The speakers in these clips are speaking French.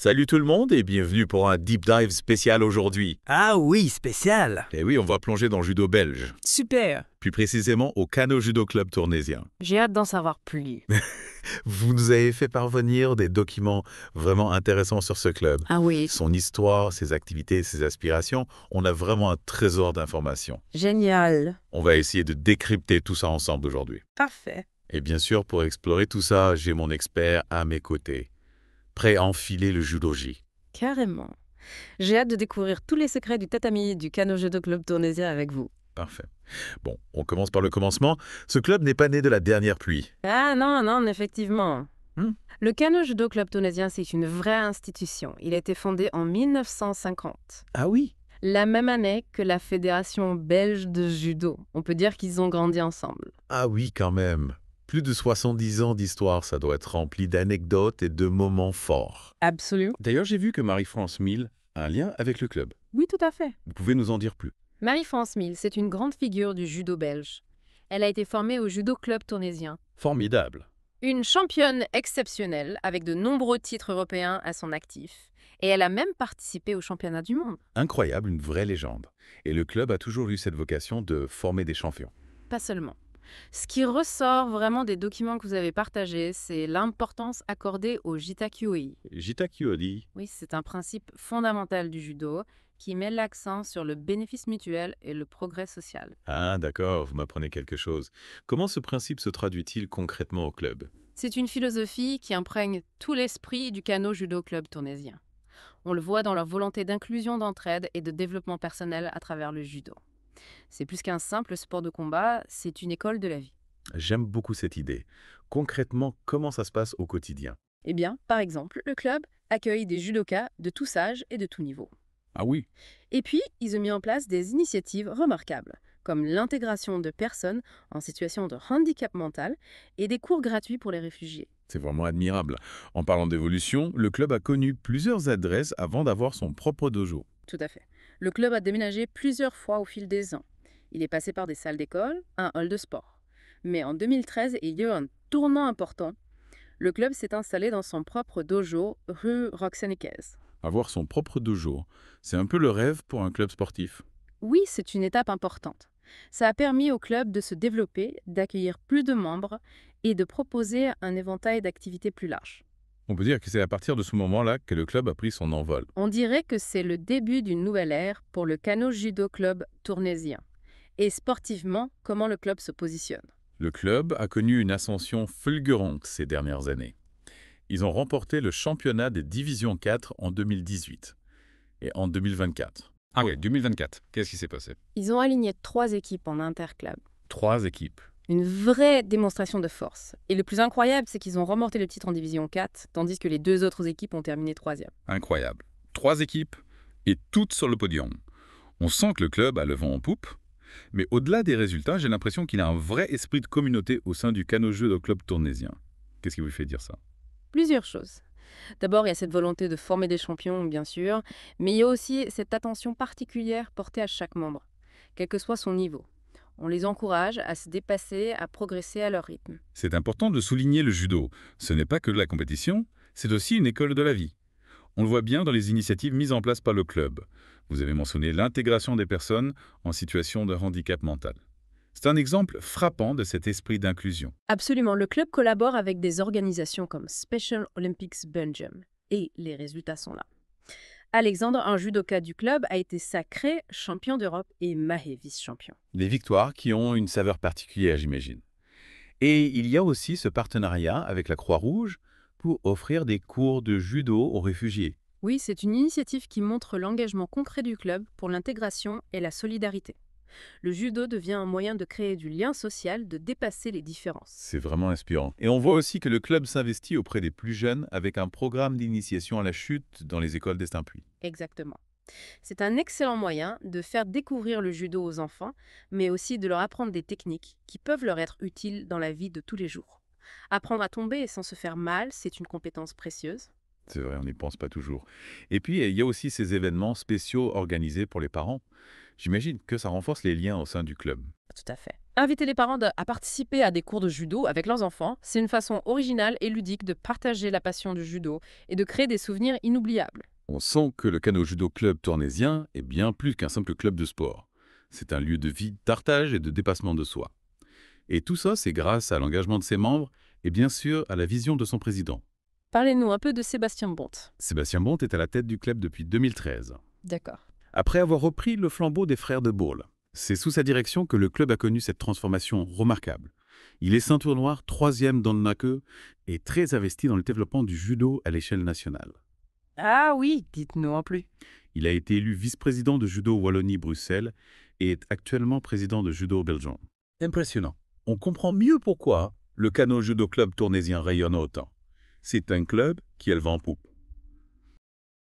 Salut tout le monde et bienvenue pour un deep dive spécial aujourd'hui. Ah oui, spécial. Et oui, on va plonger dans le judo belge, Super. plus précisément au Kano Judo Club tournaisien. J'ai hâte d'en savoir plus. Vous nous avez fait parvenir des documents vraiment intéressants sur ce club. Ah oui, Son histoire, ses activités, ses aspirations, on a vraiment un trésor d'informations. génial. On va essayer de décrypter tout ça ensemble aujourd'hui. Parfait. Et bien sûr, pour explorer tout ça, j'ai mon expert à mes côtés, prêt à enfiler le judogi. Carrément. J'ai hâte de découvrir tous les secrets du tatami du Kano Judo Club tournaisien avec vous. Parfait. Bon, on commence par le commencement. Ce club n'est pas né de la dernière pluie. Ah non, effectivement. Hmm. Le Kano Judo Club tournaisien, c'est une vraie institution. Il a été fondé en 1950. Ah oui? La même année que la Fédération belge de judo. On peut dire qu'ils ont grandi ensemble. Ah oui, quand même. Plus de 70 ans d'histoire, ça doit être rempli d'anecdotes et de moments forts. Absolument. D'ailleurs, j'ai vu que Marie-France Mille a un lien avec le club. Oui, tout à fait. Vous pouvez nous en dire plus? Marie-France Mille, c'est une grande figure du judo belge. Elle a été formée au Judo Club tournaisien. Formidable. Une championne exceptionnelle avec de nombreux titres européens à son actif. Et elle a même participé au championnat du monde. Incroyable, une vraie légende. Et le club a toujours eu cette vocation de former des champions. Pas seulement. Ce qui ressort vraiment des documents que vous avez partagés, c'est l'importance accordée au Jitakyoi. Jita Kyori. Oui, c'est un principe fondamental du judo qui met l'accent sur le bénéfice mutuel et le progrès social. Ah d'accord, vous m'apprenez quelque chose. Comment ce principe se traduit-il concrètement au club? C'est une philosophie qui imprègne tout l'esprit du Kano Judo Club tournaisien. On le voit dans leur volonté d'inclusion, d'entraide et de développement personnel à travers le judo. C'est plus qu'un simple sport de combat, c'est une école de la vie. J'aime beaucoup cette idée. Concrètement, comment ça se passe au quotidien? Eh bien, par exemple, le club accueille des judokas de tous âges et de tous niveaux. Ah oui? Et puis, ils ont mis en place des initiatives remarquables, comme l'intégration de personnes en situation de handicap mental et des cours gratuits pour les réfugiés. C'est vraiment admirable. En parlant d'évolution, le club a connu plusieurs adresses avant d'avoir son propre dojo. Tout à fait. Le club a déménagé plusieurs fois au fil des ans. Il est passé par des salles d'école, un hall de sport. Mais en 2013, il y a eu un tournant important. Le club s'est installé dans son propre dojo, rue Roxaniquez. Avoir son propre dojo, c'est un peu le rêve pour un club sportif. Oui, c'est une étape importante. Ça a permis au club de se développer, d'accueillir plus de membres et de proposer un éventail d'activités plus large. On peut dire que c'est à partir de ce moment-là que le club a pris son envol. On dirait que c'est le début d'une nouvelle ère pour le Kano Judo Club tournaisien. Et sportivement, comment le club se positionne. Le club a connu une ascension fulgurante ces dernières années. Ils ont remporté le championnat des divisions 4 en 2018 et en 2024. Ah oui, 2024. Qu'est-ce qui s'est passé? Ils ont aligné 3 équipes en interclub. 3 équipes. Une vraie démonstration de force. Et le plus incroyable, c'est qu'ils ont remporté le titre en division 4, tandis que les 2 autres équipes ont terminé 3e. Incroyable. 3 équipes et toutes sur le podium. On sent que le club a le vent en poupe, mais au-delà des résultats, j'ai l'impression qu'il a un vrai esprit de communauté au sein du Kano Judo Club tournaisien. Qu'est-ce qui vous fait dire ça? Plusieurs choses. D'abord, il y a cette volonté de former des champions, bien sûr, mais il y a aussi cette attention particulière portée à chaque membre, quel que soit son niveau. On les encourage à se dépasser, à progresser à leur rythme. C'est important de souligner le judo. Ce n'est pas que de la compétition, c'est aussi une école de la vie. On le voit bien dans les initiatives mises en place par le club. Vous avez mentionné l'intégration des personnes en situation de handicap mental. C'est un exemple frappant de cet esprit d'inclusion. Absolument, le club collabore avec des organisations comme Special Olympics Belgium, et les résultats sont là. Alexandre, un judoka du club, a été sacré champion d'Europe et Mahé vice-champion. Des victoires qui ont une saveur particulière, j'imagine. Et il y a aussi ce partenariat avec la Croix-Rouge pour offrir des cours de judo aux réfugiés. Oui, c'est une initiative qui montre l'engagement concret du club pour l'intégration et la solidarité. Le judo devient un moyen de créer du lien social, de dépasser les différences. C'est vraiment inspirant. Et on voit aussi que le club s'investit auprès des plus jeunes avec un programme d'initiation à la chute dans les écoles d'Estaing-Puy. Exactement. C'est un excellent moyen de faire découvrir le judo aux enfants, mais aussi de leur apprendre des techniques qui peuvent leur être utiles dans la vie de tous les jours. Apprendre à tomber sans se faire mal, c'est une compétence précieuse. C'est vrai, on n'y pense pas toujours. Et puis, il y a aussi ces événements spéciaux organisés pour les parents. J'imagine que ça renforce les liens au sein du club. Tout à fait. Inviter les parents à participer à des cours de judo avec leurs enfants, c'est une façon originale et ludique de partager la passion du judo et de créer des souvenirs inoubliables. On sent que le Kano Judo Club tournaisien est bien plus qu'un simple club de sport. C'est un lieu de vie, de partage et de dépassement de soi. Et tout ça, c'est grâce à l'engagement de ses membres et bien sûr à la vision de son président. Parlez-nous un peu de Sébastien Bonte. Sébastien Bonte est à la tête du club depuis 2013. D'accord. Après avoir repris le flambeau des frères de Bourle, c'est sous sa direction que le club a connu cette transformation remarquable. Il est ceinture noire, 3e dans le Nake et très investi dans le développement du judo à l'échelle nationale. Ah oui, dites-nous en plus. Il a été élu vice-président de judo Wallonie-Bruxelles et est actuellement président de judo Belgium. Impressionnant. On comprend mieux pourquoi le Kano Judo Club tournaisien rayonne autant. C'est un club qui a le vent en poupe.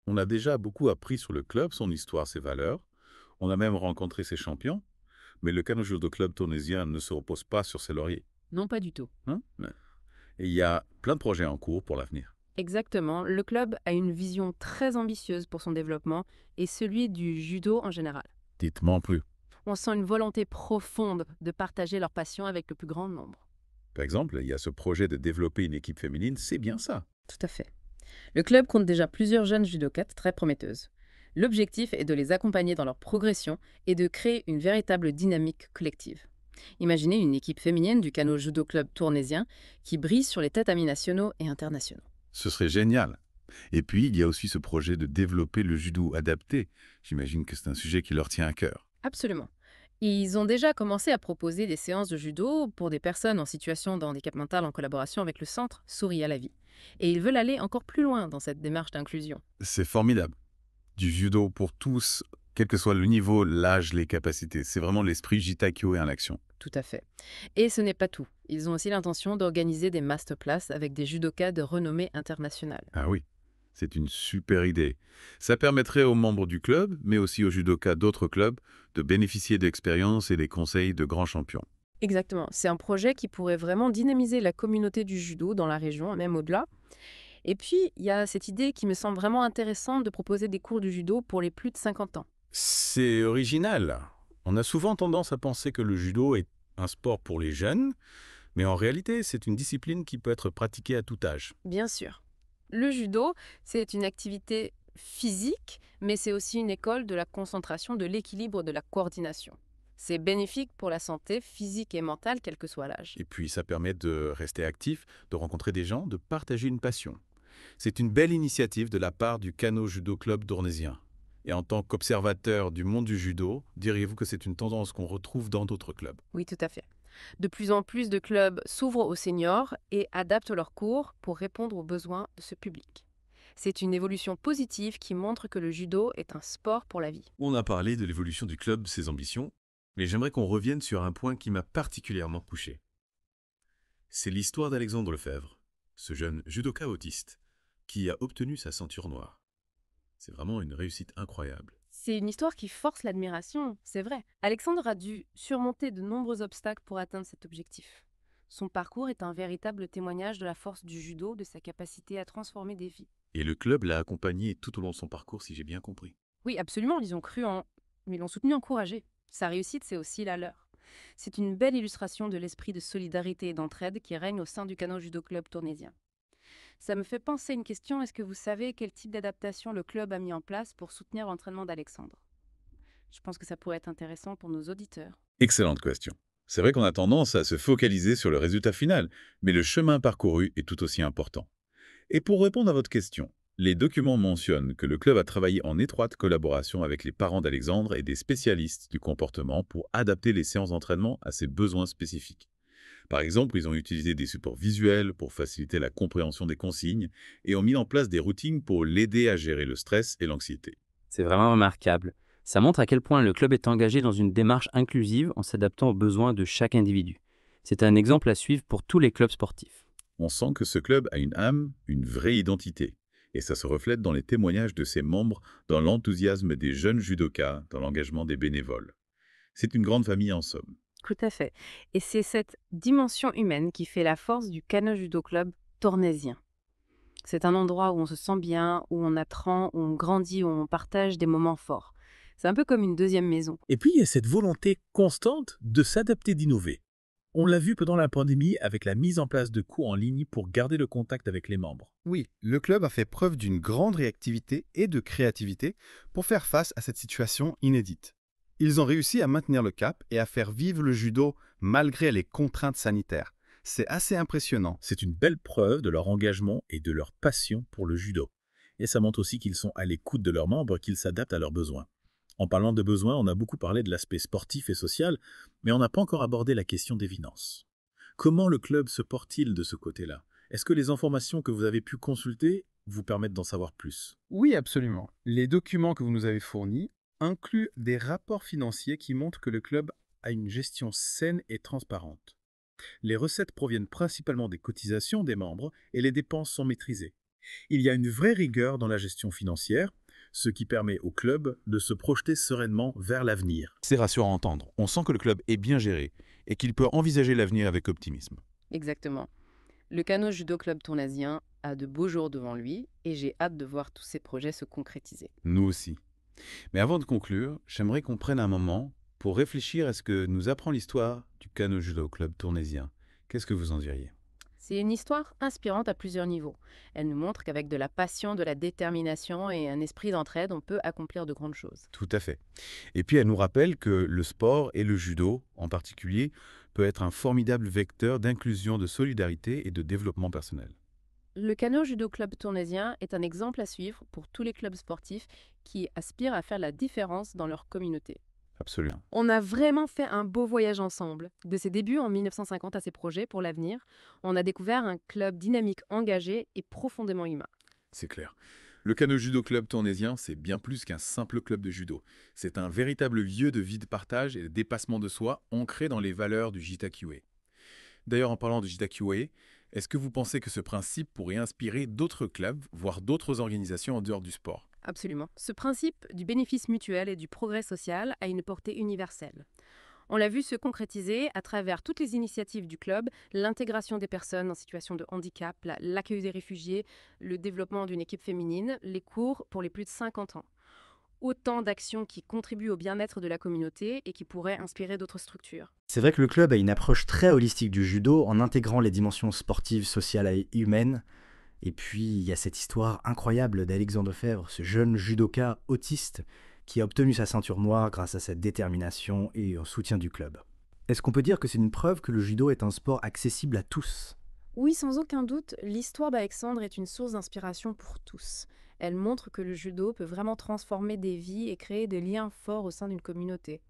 On a déjà beaucoup appris sur le club, son histoire, ses valeurs. On a même rencontré ses champions. Mais le Kano Judo Club tournaisien ne se repose pas sur ses lauriers. Non, pas du tout. Et il y a plein de projets en cours pour l'avenir. Exactement. Le club a une vision très ambitieuse pour son développement et celui du judo en général. Dites-moi en plus. On sent une volonté profonde de partager leur passion avec le plus grand nombre. Par exemple, il y a ce projet de développer une équipe féminine, c'est bien ça. Tout à fait. Le club compte déjà plusieurs jeunes judokates très prometteuses. L'objectif est de les accompagner dans leur progression et de créer une véritable dynamique collective. Imaginez une équipe féminine du Kano Judo Club tournaisien qui brille sur les tatamis nationaux et internationaux. Ce serait génial. Et puis, il y a aussi ce projet de développer le judo adapté. J'imagine que c'est un sujet qui leur tient à cœur. Absolument. Ils ont déjà commencé à proposer des séances de judo pour des personnes en situation de handicap mental en collaboration avec le centre Souris à la vie. Et ils veulent aller encore plus loin dans cette démarche d'inclusion. C'est formidable. Du judo pour tous, quel que soit le niveau, l'âge, les capacités. C'est vraiment l'esprit Jitakyo en action. Tout à fait. Et ce n'est pas tout. Ils ont aussi l'intention d'organiser des masterclass avec des judokas de renommée internationale. Ah oui, c'est une super idée. Ça permettrait aux membres du club, mais aussi aux judokas d'autres clubs, de bénéficier d'expériences et des conseils de grands champions. Exactement. C'est un projet qui pourrait vraiment dynamiser la communauté du judo dans la région, même au-delà. Et puis, il y a cette idée qui me semble vraiment intéressante de proposer des cours de judo pour les plus de 50 ans. C'est original. On a souvent tendance à penser que le judo est un sport pour les jeunes, mais en réalité, c'est une discipline qui peut être pratiquée à tout âge. Bien sûr. Le judo, c'est une activité physique, mais c'est aussi une école de la concentration, de l'équilibre, de la coordination. C'est bénéfique pour la santé physique et mentale, quel que soit l'âge. Et puis, ça permet de rester actif, de rencontrer des gens, de partager une passion. C'est une belle initiative de la part du Kano Judo Club tournaisien. Et en tant qu'observateur du monde du judo, diriez-vous que c'est une tendance qu'on retrouve dans d'autres clubs? Oui, tout à fait. De plus en plus de clubs s'ouvrent aux seniors et adaptent leurs cours pour répondre aux besoins de ce public. C'est une évolution positive qui montre que le judo est un sport pour la vie. On a parlé de l'évolution du club, ses ambitions, mais j'aimerais qu'on revienne sur un point qui m'a particulièrement touché. C'est l'histoire d'Alexandre Lefebvre, ce jeune judoka autiste, qui a obtenu sa ceinture noire. C'est vraiment une réussite incroyable. C'est une histoire qui force l'admiration, c'est vrai. Alexandre a dû surmonter de nombreux obstacles pour atteindre cet objectif. Son parcours est un véritable témoignage de la force du judo, de sa capacité à transformer des vies. Et le club l'a accompagné tout au long de son parcours, si j'ai bien compris. Oui, absolument, ils ont ils l'ont soutenu, encouragé. Sa réussite, c'est aussi la leur. C'est une belle illustration de l'esprit de solidarité et d'entraide qui règne au sein du Kano Judo Club tournaisien. Ça me fait penser à une question, est-ce que vous savez quel type d'adaptation le club a mis en place pour soutenir l'entraînement d'Alexandre? Je pense que ça pourrait être intéressant pour nos auditeurs. Excellente question. C'est vrai qu'on a tendance à se focaliser sur le résultat final, mais le chemin parcouru est tout aussi important. Et pour répondre à votre question, les documents mentionnent que le club a travaillé en étroite collaboration avec les parents d'Alexandre et des spécialistes du comportement pour adapter les séances d'entraînement à ses besoins spécifiques. Par exemple, ils ont utilisé des supports visuels pour faciliter la compréhension des consignes et ont mis en place des routines pour l'aider à gérer le stress et l'anxiété. C'est vraiment remarquable. Ça montre à quel point le club est engagé dans une démarche inclusive en s'adaptant aux besoins de chaque individu. C'est un exemple à suivre pour tous les clubs sportifs. On sent que ce club a une âme, une vraie identité. Et ça se reflète dans les témoignages de ses membres, dans l'enthousiasme des jeunes judokas, dans l'engagement des bénévoles. C'est une grande famille en somme. Tout à fait. Et c'est cette dimension humaine qui fait la force du Kano Judo Club tournaisien. C'est un endroit où on se sent bien, où on apprend, où on grandit, où on partage des moments forts. C'est un peu comme une deuxième maison. Et puis, il y a cette volonté constante de s'adapter, d'innover. On l'a vu pendant la pandémie avec la mise en place de cours en ligne pour garder le contact avec les membres. Oui, le club a fait preuve d'une grande réactivité et de créativité pour faire face à cette situation inédite. Ils ont réussi à maintenir le cap et à faire vivre le judo malgré les contraintes sanitaires. C'est assez impressionnant. C'est une belle preuve de leur engagement et de leur passion pour le judo. Et ça montre aussi qu'ils sont à l'écoute de leurs membres, qu'ils s'adaptent à leurs besoins. En parlant de besoins, on a beaucoup parlé de l'aspect sportif et social, mais on n'a pas encore abordé la question des finances. Comment le club se porte-t-il de ce côté-là? Est-ce que les informations que vous avez pu consulter vous permettent d'en savoir plus? Oui, absolument. Les documents que vous nous avez fournis incluent des rapports financiers qui montrent que le club a une gestion saine et transparente. Les recettes proviennent principalement des cotisations des membres et les dépenses sont maîtrisées. Il y a une vraie rigueur dans la gestion financière, ce qui permet au club de se projeter sereinement vers l'avenir. C'est rassurant à entendre. On sent que le club est bien géré et qu'il peut envisager l'avenir avec optimisme. Exactement. Le Kano Judo Club tournasien a de beaux jours devant lui et j'ai hâte de voir tous ces projets se concrétiser. Nous aussi. Mais avant de conclure, j'aimerais qu'on prenne un moment pour réfléchir à ce que nous apprend l'histoire du Kano Judo Club tournasien. Qu'est-ce que vous en diriez? C'est une histoire inspirante à plusieurs niveaux. Elle nous montre qu'avec de la passion, de la détermination et un esprit d'entraide, on peut accomplir de grandes choses. Tout à fait. Et puis elle nous rappelle que le sport et le judo, en particulier, peut être un formidable vecteur d'inclusion, de solidarité et de développement personnel. Le Kano Judo Club tournasien est un exemple à suivre pour tous les clubs sportifs qui aspirent à faire la différence dans leur communauté. Absolument. On a vraiment fait un beau voyage ensemble. De ses débuts en 1950 à ses projets pour l'avenir, on a découvert un club dynamique, engagé et profondément humain. C'est clair. Le Kano Judo Club tournasien, c'est bien plus qu'un simple club de judo. C'est un véritable lieu de vie de partage et de dépassement de soi ancré dans les valeurs du Jita-Kyuei. D'ailleurs, en parlant de Jita-Kyuei, est-ce que vous pensez que ce principe pourrait inspirer d'autres clubs, voire d'autres organisations en dehors du sport? Absolument. Ce principe du bénéfice mutuel et du progrès social a une portée universelle. On l'a vu se concrétiser à travers toutes les initiatives du club, l'intégration des personnes en situation de handicap, l'accueil des réfugiés, le développement d'une équipe féminine, les cours pour les plus de 50 ans. Autant d'actions qui contribuent au bien-être de la communauté et qui pourraient inspirer d'autres structures. C'est vrai que le club a une approche très holistique du judo en intégrant les dimensions sportives, sociales et humaines. Et puis, il y a cette histoire incroyable d'Alexandre Lefebvre, ce jeune judoka autiste qui a obtenu sa ceinture noire grâce à sa détermination et au soutien du club. Est-ce qu'on peut dire que c'est une preuve que le judo est un sport accessible à tous? Oui, sans aucun doute, l'histoire d'Alexandre est une source d'inspiration pour tous. Elle montre que le judo peut vraiment transformer des vies et créer des liens forts au sein d'une communauté.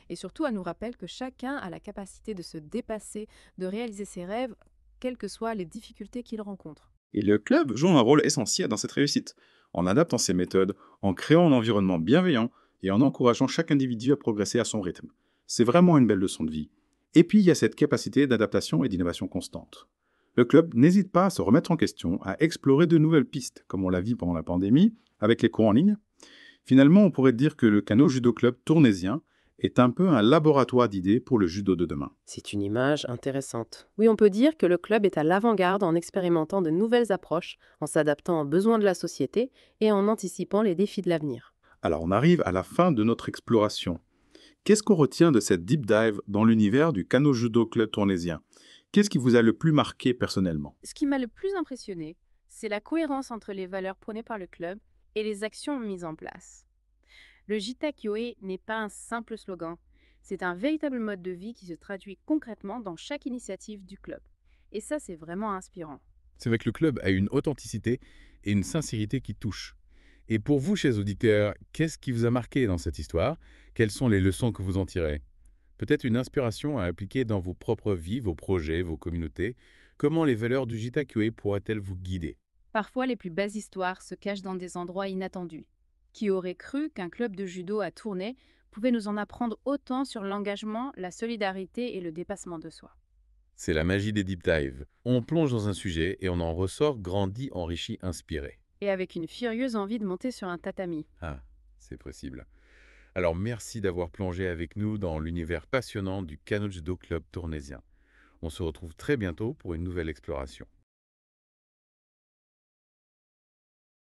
Et surtout, elle nous rappelle que chacun a la capacité de se dépasser, de réaliser ses rêves, quelles que soient les difficultés qu'il rencontre. Et le club joue un rôle essentiel dans cette réussite, en adaptant ses méthodes, en créant un environnement bienveillant et en encourageant chaque individu à progresser à son rythme. C'est vraiment une belle leçon de vie. Et puis, il y a cette capacité d'adaptation et d'innovation constante. Le club n'hésite pas à se remettre en question, à explorer de nouvelles pistes, comme on l'a vu pendant la pandémie, avec les cours en ligne. Finalement, on pourrait dire que le Kano Judo Club tournasien est un peu un laboratoire d'idées pour le judo de demain. C'est une image intéressante. Oui, on peut dire que le club est à l'avant-garde en expérimentant de nouvelles approches, en s'adaptant aux besoins de la société et en anticipant les défis de l'avenir. Alors on arrive à la fin de notre exploration. Qu'est-ce qu'on retient de cette deep dive dans l'univers du Kano Judo Club tournasien? Qu'est-ce qui vous a le plus marqué personnellement? Ce qui m'a le plus impressionné, c'est la cohérence entre les valeurs prônées par le club et les actions mises en place. Le Jita-Kyuei n'est pas un simple slogan, c'est un véritable mode de vie qui se traduit concrètement dans chaque initiative du club. Et ça, c'est vraiment inspirant. C'est vrai que le club a une authenticité et une sincérité qui touchent. Et pour vous, chers auditeurs, qu'est-ce qui vous a marqué dans cette histoire? Quelles sont les leçons que vous en tirez? Peut-être une inspiration à appliquer dans vos propres vies, vos projets, vos communautés. Comment les valeurs du Jita-Kyuei pourraient-elles vous guider? Parfois, les plus belles histoires se cachent dans des endroits inattendus. Qui aurait cru qu'un club de judo à Tournai pouvait nous en apprendre autant sur l'engagement, la solidarité et le dépassement de soi? C'est la magie des deep dives. On plonge dans un sujet et on en ressort grandi, enrichi, inspiré. Et avec une furieuse envie de monter sur un tatami. Ah, c'est possible. Alors merci d'avoir plongé avec nous dans l'univers passionnant du Kano Judo Club tournasien. On se retrouve très bientôt pour une nouvelle exploration.